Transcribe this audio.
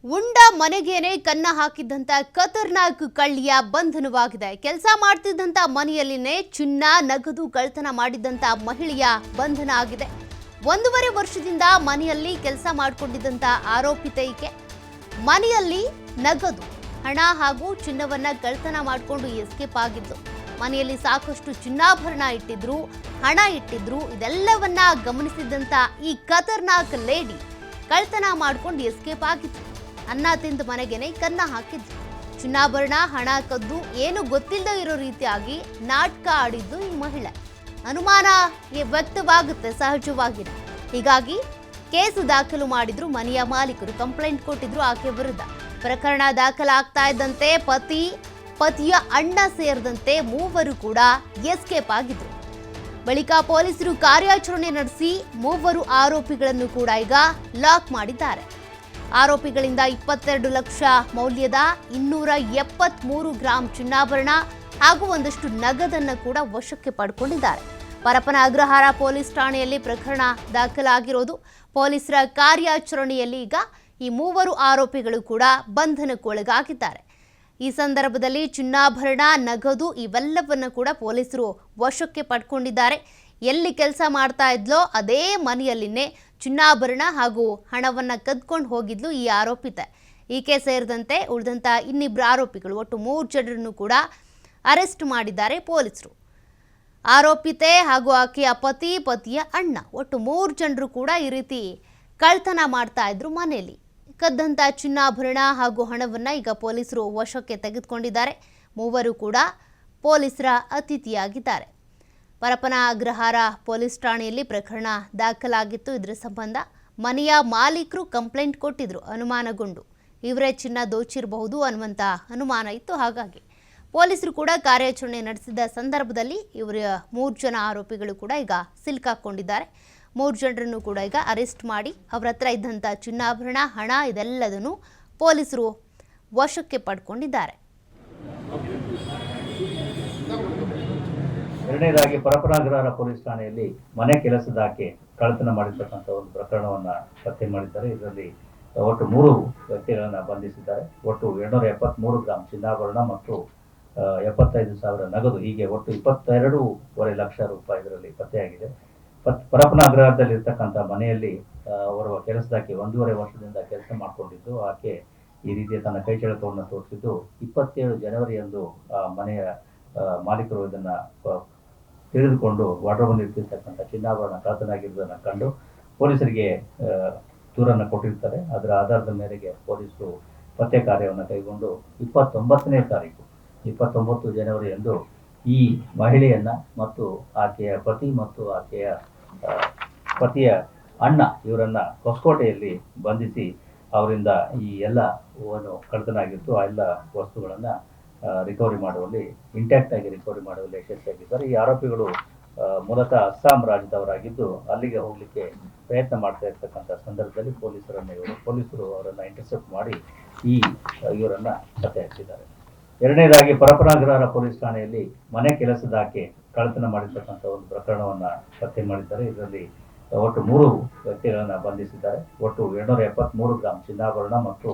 ಉಂಡ ಮನೆಗೇನೆ ಕನ್ನ ಹಾಕಿದ್ದಂತ ಖತರ್ನಾಕ್ ಕಳ್ಳಿಯ ಬಂಧನವಾಗಿದೆ. ಕೆಲಸ ಮಾಡ್ತಿದ್ದಂತ ಮನೆಯಲ್ಲಿನೇ ಚಿನ್ನ ನಗದು ಕಳ್ತನ ಮಾಡಿದ್ದಂತ ಮಹಿಳೆಯ ಬಂಧನ ಆಗಿದೆ. 1.5 ವರ್ಷದಿಂದ ಮನೆಯಲ್ಲಿ ಕೆಲಸ ಮಾಡಿಕೊಂಡಿದ್ದಂತ ಆರೋಪಿತೆ ಈಕೆ ಮನೆಯಲ್ಲಿ ನಗದು ಹಣ ಹಾಗೂ ಚಿನ್ನವನ್ನ ಕಳ್ತನ ಮಾಡಿಕೊಂಡು ಎಸ್ಕೇಪ್ ಆಗಿದ್ದು. ಮನೆಯಲ್ಲಿ ಸಾಕಷ್ಟು ಚಿನ್ನಾಭರಣ ಇಟ್ಟಿದ್ರು, ಹಣ ಇಟ್ಟಿದ್ರು. ಇದೆಲ್ಲವನ್ನ ಗಮನಿಸಿದಂತ ಈ ಖತರ್ನಾಕ್ ಲೇಡಿ ಕಳ್ತನ ಮಾಡ್ಕೊಂಡು ಎಸ್ಕೇಪ್ ಆಗಿದ್ರು. ಅನ್ನ ತಿಂದ ಮನೆಗೆನೆ ಕನ್ನ ಹಾಕಿದ್ರು. ಚಿನ್ನಾಭರಣ ಹಣ ಕದ್ದು ಏನು ಗೊತ್ತಿಲ್ಲದೆ ಇರೋ ರೀತಿಯಾಗಿ ನಾಟಕ ಆಡಿದ್ದು ಈ ಮಹಿಳೆ. ಅನುಮಾನ ವ್ಯಕ್ತವಾಗುತ್ತೆ ಸಹಜವಾಗಿದೆ. ಹೀಗಾಗಿ ಕೇಸು ದಾಖಲು ಮಾಡಿದ್ರು. ಮನೆಯ ಮಾಲೀಕರು ಕಂಪ್ಲೇಂಟ್ ಕೊಟ್ಟಿದ್ರು ಆಕೆ ವಿರುದ್ಧ. ಪ್ರಕರಣ ದಾಖಲಾಗ್ತಾ ಇದ್ದಂತೆ ಪತಿಯ ಅಣ್ಣ ಸೇರಿದಂತೆ ಮೂವರು ಕೂಡ ಎಸ್ಕೇಪ್ ಆಗಿದ್ರು. ಬಳಿಕ ಪೊಲೀಸರು ಕಾರ್ಯಾಚರಣೆ ನಡೆಸಿ ಮೂವರು ಆರೋಪಿಗಳನ್ನು ಕೂಡ ಈಗ ಲಾಕ್ ಮಾಡಿದ್ದಾರೆ. ಆರೋಪಿಗಳಿಂದ 22 ಲಕ್ಷ ಮೌಲ್ಯದ 273 ಗ್ರಾಂ ಚಿನ್ನಾಭರಣ ಹಾಗೂ ಒಂದಷ್ಟು ನಗದನ್ನು ಕೂಡ ವಶಕ್ಕೆ ಪಡ್ಕೊಂಡಿದ್ದಾರೆ. ಪರಪ್ಪನ ಅಗ್ರಹಾರ ಪೊಲೀಸ್ ಠಾಣೆಯಲ್ಲಿ ಪ್ರಕರಣ ದಾಖಲಾಗಿರೋದು. ಪೊಲೀಸರ ಕಾರ್ಯಾಚರಣೆಯಲ್ಲಿ ಈಗ ಈ ಮೂವರು ಆರೋಪಿಗಳು ಕೂಡ ಬಂಧನಕ್ಕೊಳಗಾಗಿದ್ದಾರೆ. ಈ ಸಂದರ್ಭದಲ್ಲಿ ಚಿನ್ನಾಭರಣ, ನಗದು ಇವೆಲ್ಲವನ್ನು ಕೂಡ ಪೊಲೀಸರು ವಶಕ್ಕೆ ಪಡ್ಕೊಂಡಿದ್ದಾರೆ. ಎಲ್ಲಿ ಕೆಲಸ ಮಾಡ್ತಾ ಇದ್ಲೋ ಅದೇ ಮನೆಯಲ್ಲಿನೇ ಚಿನ್ನಾಭರಣ ಹಾಗೂ ಹಣವನ್ನು ಕದ್ಕೊಂಡು ಹೋಗಿದ್ಲು ಈ ಆರೋಪಿತೆ. ಈಕೆ ಸೇರಿದಂತೆ ಉಳಿದಂಥ ಇನ್ನಿಬ್ಬರು ಆರೋಪಿಗಳು, ಒಟ್ಟು 3 ಜನರನ್ನು ಕೂಡ ಅರೆಸ್ಟ್ ಮಾಡಿದ್ದಾರೆ ಪೊಲೀಸರು. ಆರೋಪಿತೆ ಹಾಗೂ ಆಕೆಯ ಪತಿಯ ಅಣ್ಣ, ಒಟ್ಟು 3 ಜನರು ಕೂಡ ಈ ರೀತಿ ಕಳ್ತನ ಮಾಡ್ತಾ ಇದ್ರು. ಮನೆಯಲ್ಲಿ ಕದ್ದಂಥ ಚಿನ್ನಾಭರಣ ಹಾಗೂ ಹಣವನ್ನು ಈಗ ಪೊಲೀಸರು ವಶಕ್ಕೆ ತೆಗೆದುಕೊಂಡಿದ್ದಾರೆ. ಮೂವರು ಕೂಡ ಪೊಲೀಸರ ಅತಿಥಿಯಾಗಿದ್ದಾರೆ. ಪರಪ್ಪನ ಅಗ್ರಹಾರ ಪೊಲೀಸ್ ಠಾಣೆಯಲ್ಲಿ ಪ್ರಕರಣ ದಾಖಲಾಗಿತ್ತು. ಇದರ ಸಂಬಂಧ ಮನೆಯ ಮಾಲೀಕರು ಕಂಪ್ಲೇಂಟ್ ಕೊಟ್ಟಿದ್ರು. ಅನುಮಾನಗೊಂಡು ಇವರೇ ಚಿನ್ನ ದೋಚಿರಬಹುದು ಅನ್ನುವಂಥ ಅನುಮಾನ ಇತ್ತು. ಹಾಗಾಗಿ ಪೊಲೀಸರು ಕೂಡ ಕಾರ್ಯಾಚರಣೆ ನಡೆಸಿದ ಸಂದರ್ಭದಲ್ಲಿ ಇವರ 3 ಜನ ಆರೋಪಿಗಳು ಕೂಡ ಈಗ ಸಿಲ್ಕಾಕೊಂಡಿದ್ದಾರೆ. 3 ಜನರನ್ನು ಕೂಡ ಈಗ ಅರೆಸ್ಟ್ ಮಾಡಿ ಅವರ ಹತ್ರ ಇದ್ದಂಥ ಚಿನ್ನಾಭರಣ, ಹಣ ಇದೆಲ್ಲದನ್ನು ಪೊಲೀಸರು ವಶಕ್ಕೆ ಪಡ್ಕೊಂಡಿದ್ದಾರೆ. ಎರಡನೇದಾಗಿ ಪರಪ್ಪನ ಅಗ್ರಹಾರ ಪೊಲೀಸ್ ಠಾಣೆಯಲ್ಲಿ ಮನೆ ಕೆಲಸದಾಕೆ ಕಳ್ಳತನ ಮಾಡಿರ್ತಕ್ಕಂಥ ಒಂದು ಪ್ರಕರಣವನ್ನು ಪತ್ತೆ ಮಾಡಿದ್ದಾರೆ. ಇದರಲ್ಲಿ ಒಟ್ಟು 3 ವ್ಯಕ್ತಿಗಳನ್ನು ಬಂಧಿಸಿದ್ದಾರೆ. ಒಟ್ಟು 273 ಗ್ರಾಂ ಚಿನ್ನಾಭರಣ ಮತ್ತು 75,000 ನಗದು, ಹೀಗೆ ಒಟ್ಟು 22.5 ಲಕ್ಷ ರೂಪಾಯಿ ಇದರಲ್ಲಿ ಪತ್ತೆಯಾಗಿದೆ. ಪರಪ್ಪನ ಅಗ್ರಹಾರದಲ್ಲಿ ಇರ್ತಕ್ಕಂಥ ಮನೆಯಲ್ಲಿ ಅವರ ಕೆಲಸದಾಕೆ 1.5 ವರ್ಷದಿಂದ ಕೆಲಸ ಮಾಡಿಕೊಂಡಿದ್ದು. ಆಕೆ ಈ ರೀತಿಯ ತನ್ನ ಕೈ ಚಳಕವನ್ನು ತೋರಿಸಿದ್ದು 27 ಜನವರಿಯಂದು ಮನೆಯ ಮಾಲೀಕರು ಇದನ್ನು ತಿಳಿದುಕೊಂಡು ವಾಡ್ರೋಬಲ್ಲಿ ಇಟ್ಟಿರ್ತಕ್ಕಂಥ ಚಿನ್ನಾಭರಣ ಕಳ್ಳತನಾಗಿರುವುದನ್ನು ಕಂಡು ಪೊಲೀಸರಿಗೆ ದೂರನ್ನು ಕೊಟ್ಟಿರ್ತಾರೆ. ಅದರ ಆಧಾರದ ಮೇರೆಗೆ ಪೊಲೀಸರು ಪತ್ತೆ ಕಾರ್ಯವನ್ನು ಕೈಗೊಂಡು 29ನೇ ತಾರೀಕು 29 ಜನವರಿಯಂದು ಈ ಮಹಿಳೆಯನ್ನ ಮತ್ತು ಆಕೆಯ ಪತಿ ಮತ್ತು ಆಕೆಯ ಪತಿಯ ಅಣ್ಣ ಇವರನ್ನ ಹೊಸಕೋಟೆಯಲ್ಲಿ ಬಂಧಿಸಿ ಅವರಿಂದ ಈ ಎಲ್ಲ ಏನು ಕಳ್ಳತನಾಗಿತ್ತು ಆ ಎಲ್ಲ ವಸ್ತುಗಳನ್ನು ರಿಕವರಿ ಮಾಡುವಲ್ಲಿ, ಇಂಟ್ಯಾಕ್ಟ್ ಆಗಿ ರಿಕವರಿ ಮಾಡುವಲ್ಲಿ ಯಶಸ್ವಿಯಾಗಿದ್ದಾರೆ. ಈ ಆರೋಪಿಗಳು ಮೂಲತಃ ಅಸ್ಸಾಂ ರಾಜ್ಯದವರಾಗಿದ್ದು ಅಲ್ಲಿಗೆ ಹೋಗಲಿಕ್ಕೆ ಪ್ರಯತ್ನ ಮಾಡ್ತಾ ಇರ್ತಕ್ಕಂಥ ಸಂದರ್ಭದಲ್ಲಿ ಪೊಲೀಸರು ಅವರನ್ನು ಇಂಟರ್ಸೆಪ್ಟ್ ಮಾಡಿ ಇವರನ್ನು ಪತ್ತೆ ಹಚ್ಚಿದ್ದಾರೆ. ಎರಡನೇದಾಗಿ ಪರಪ್ಪನ ಅಗ್ರಹಾರ ಪೊಲೀಸ್ ಠಾಣೆಯಲ್ಲಿ ಮನೆ ಕೆಲಸದಾಕೆ ಕಳ್ಳತನ ಮಾಡಿರ್ತಕ್ಕಂಥ ಒಂದು ಪ್ರಕರಣವನ್ನು ಪತ್ತೆ ಮಾಡಿದ್ದಾರೆ. ಇದರಲ್ಲಿ ಒಟ್ಟು 3 ವ್ಯಕ್ತಿಗಳನ್ನು ಬಂಧಿಸಿದ್ದಾರೆ. ಒಟ್ಟು 273 ಗ್ರಾಂ ಚಿನ್ನಾಭರಣ ಮತ್ತು